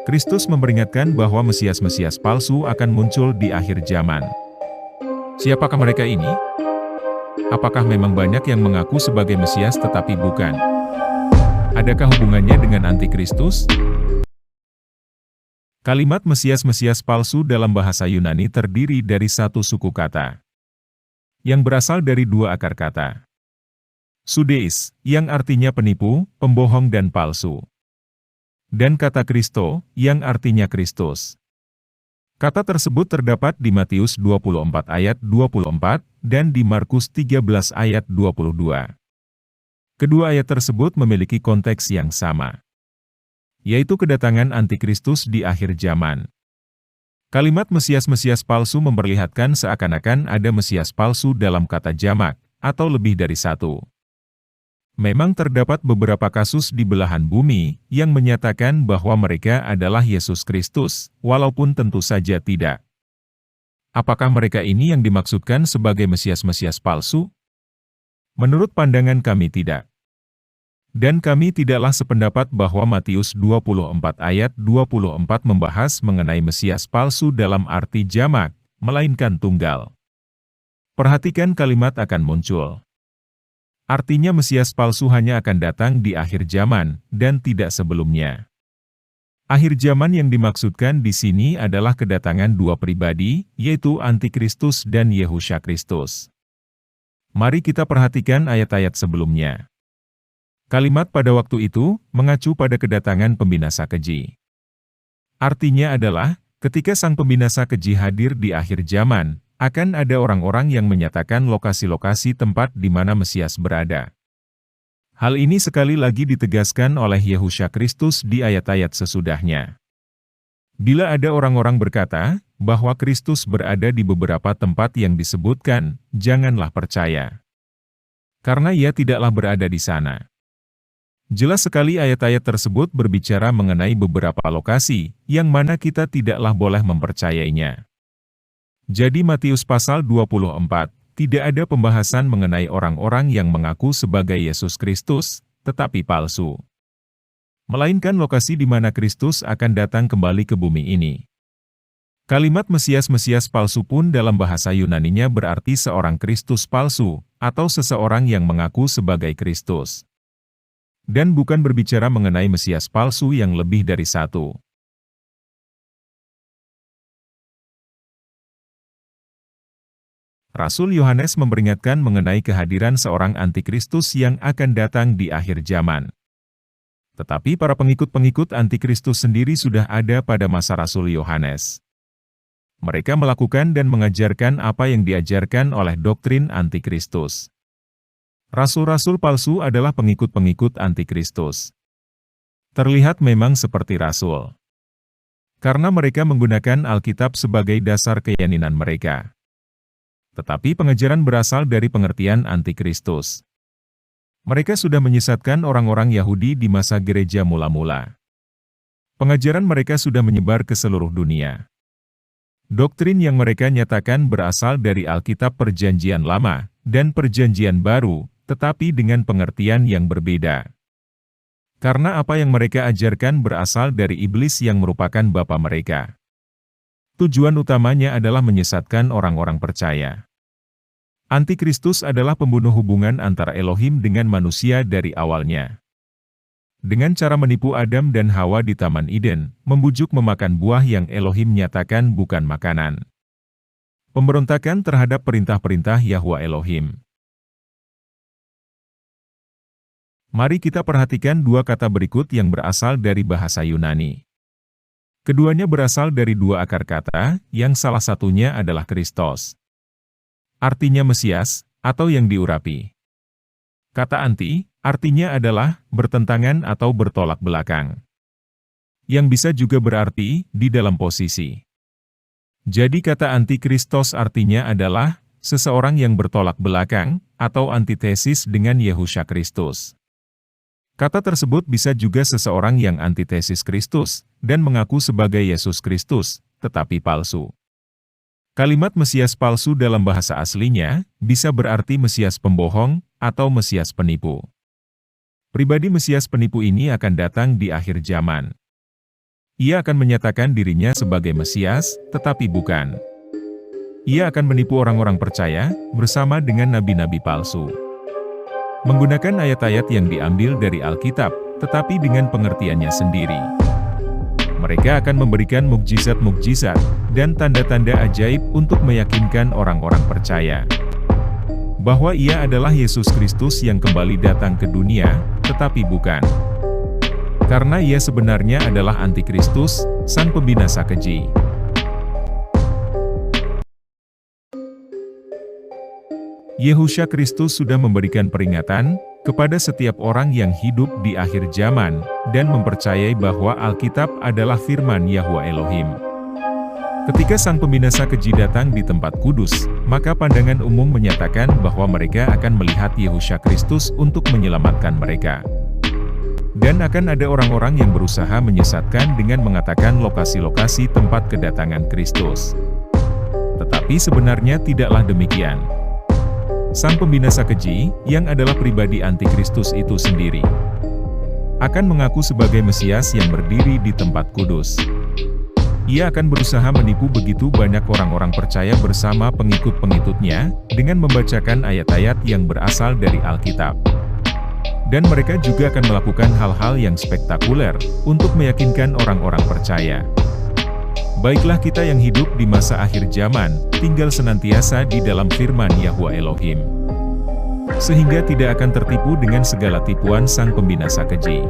Kristus memperingatkan bahwa Mesias-Mesias palsu akan muncul di akhir zaman. Siapakah mereka ini? Apakah memang banyak yang mengaku sebagai Mesias tetapi bukan? Adakah hubungannya dengan Antikristus? Kalimat Mesias-Mesias palsu dalam bahasa Yunani terdiri dari satu suku kata, yang berasal dari dua akar kata. Sudeis, yang artinya penipu, pembohong dan palsu. Dan kata Kristo, yang artinya Kristus. Kata tersebut terdapat di Matius 24 ayat 24, dan di Markus 13 ayat 22. Kedua ayat tersebut memiliki konteks yang sama, yaitu kedatangan Antikristus di akhir zaman. Kalimat Mesias-Mesias palsu memperlihatkan seakan-akan ada Mesias palsu dalam kata jamak, atau lebih dari satu. Memang terdapat beberapa kasus di belahan bumi yang menyatakan bahwa mereka adalah Yesus Kristus, walaupun tentu saja tidak. Apakah mereka ini yang dimaksudkan sebagai Mesias-Mesias palsu? Menurut pandangan kami tidak. Dan kami tidaklah sependapat bahwa Matius 24 ayat 24 membahas mengenai Mesias palsu dalam arti jamak, melainkan tunggal. Perhatikan kalimat akan muncul. Artinya Mesias palsu hanya akan datang di akhir zaman, dan tidak sebelumnya. Akhir zaman yang dimaksudkan di sini adalah kedatangan dua pribadi, yaitu Antikristus dan Yehusha Kristus. Mari kita perhatikan ayat-ayat sebelumnya. Kalimat pada waktu itu mengacu pada kedatangan pembinasa keji. Artinya adalah, ketika sang pembinasa keji hadir di akhir zaman, akan ada orang-orang yang menyatakan lokasi-lokasi tempat di mana Mesias berada. Hal ini sekali lagi ditegaskan oleh Yehusha Kristus di ayat-ayat sesudahnya. Bila ada orang-orang berkata bahwa Kristus berada di beberapa tempat yang disebutkan, janganlah percaya. Karena ia tidaklah berada di sana. Jelas sekali ayat-ayat tersebut berbicara mengenai beberapa lokasi, yang mana kita tidaklah boleh mempercayainya. Jadi Matius pasal 24, tidak ada pembahasan mengenai orang-orang yang mengaku sebagai Yesus Kristus, tetapi palsu. Melainkan lokasi di mana Kristus akan datang kembali ke bumi ini. Kalimat Mesias-Mesias palsu pun dalam bahasa Yunaninya berarti seorang Kristus palsu, atau seseorang yang mengaku sebagai Kristus. Dan bukan berbicara mengenai Mesias palsu yang lebih dari satu. Rasul Yohanes memperingatkan mengenai kehadiran seorang Antikristus yang akan datang di akhir zaman. Tetapi para pengikut-pengikut Antikristus sendiri sudah ada pada masa Rasul Yohanes. Mereka melakukan dan mengajarkan apa yang diajarkan oleh doktrin Antikristus. Rasul-rasul palsu adalah pengikut-pengikut Antikristus. Terlihat memang seperti rasul. Karena mereka menggunakan Alkitab sebagai dasar keyakinan mereka. Tetapi pengajaran berasal dari pengertian Antikristus. Mereka sudah menyesatkan orang-orang Yahudi di masa gereja mula-mula. Pengajaran mereka sudah menyebar ke seluruh dunia. Doktrin yang mereka nyatakan berasal dari Alkitab Perjanjian Lama dan Perjanjian Baru, tetapi dengan pengertian yang berbeda. Karena apa yang mereka ajarkan berasal dari iblis yang merupakan bapa mereka. Tujuan utamanya adalah menyesatkan orang-orang percaya. Antikristus adalah pembunuh hubungan antara Elohim dengan manusia dari awalnya. Dengan cara menipu Adam dan Hawa di Taman Eden, membujuk memakan buah yang Elohim nyatakan bukan makanan. Pemberontakan terhadap perintah-perintah Yahwa Elohim. Mari kita perhatikan dua kata berikut yang berasal dari bahasa Yunani. Keduanya berasal dari dua akar kata, yang salah satunya adalah Kristos. Artinya Mesias, atau yang diurapi. Kata anti, artinya adalah bertentangan atau bertolak belakang. Yang bisa juga berarti di dalam posisi. Jadi kata antikristos artinya adalah seseorang yang bertolak belakang, atau antitesis dengan Yehusha Kristus. Kata tersebut bisa juga seseorang yang antitesis Kristus, dan mengaku sebagai Yesus Kristus, tetapi palsu. Kalimat Mesias palsu dalam bahasa aslinya, bisa berarti Mesias pembohong, atau Mesias penipu. Pribadi Mesias penipu ini akan datang di akhir zaman. Ia akan menyatakan dirinya sebagai Mesias, tetapi bukan. Ia akan menipu orang-orang percaya, bersama dengan nabi-nabi palsu. Menggunakan ayat-ayat yang diambil dari Alkitab, tetapi dengan pengertiannya sendiri. Mereka akan memberikan mukjizat-mukjizat, dan tanda-tanda ajaib untuk meyakinkan orang-orang percaya bahwa ia adalah Yesus Kristus yang kembali datang ke dunia, tetapi bukan. Karena ia sebenarnya adalah antikristus, sang pembinasa keji. Yehusha Kristus sudah memberikan peringatan kepada setiap orang yang hidup di akhir zaman, dan mempercayai bahwa Alkitab adalah firman Yahwa Elohim. Ketika sang pembinasa keji datang di tempat kudus, maka pandangan umum menyatakan bahwa mereka akan melihat Yehusha Kristus untuk menyelamatkan mereka. Dan akan ada orang-orang yang berusaha menyesatkan dengan mengatakan lokasi-lokasi tempat kedatangan Kristus. Tetapi sebenarnya tidaklah demikian. Sang pembinasa keji, yang adalah pribadi antikristus itu sendiri, akan mengaku sebagai Mesias yang berdiri di tempat kudus. Ia akan berusaha menipu begitu banyak orang-orang percaya bersama pengikut-pengikutnya, dengan membacakan ayat-ayat yang berasal dari Alkitab. Dan mereka juga akan melakukan hal-hal yang spektakuler, untuk meyakinkan orang-orang percaya. Baiklah kita yang hidup di masa akhir zaman, tinggal senantiasa di dalam firman Yahwa Elohim, sehingga tidak akan tertipu dengan segala tipuan sang pembinasa keji.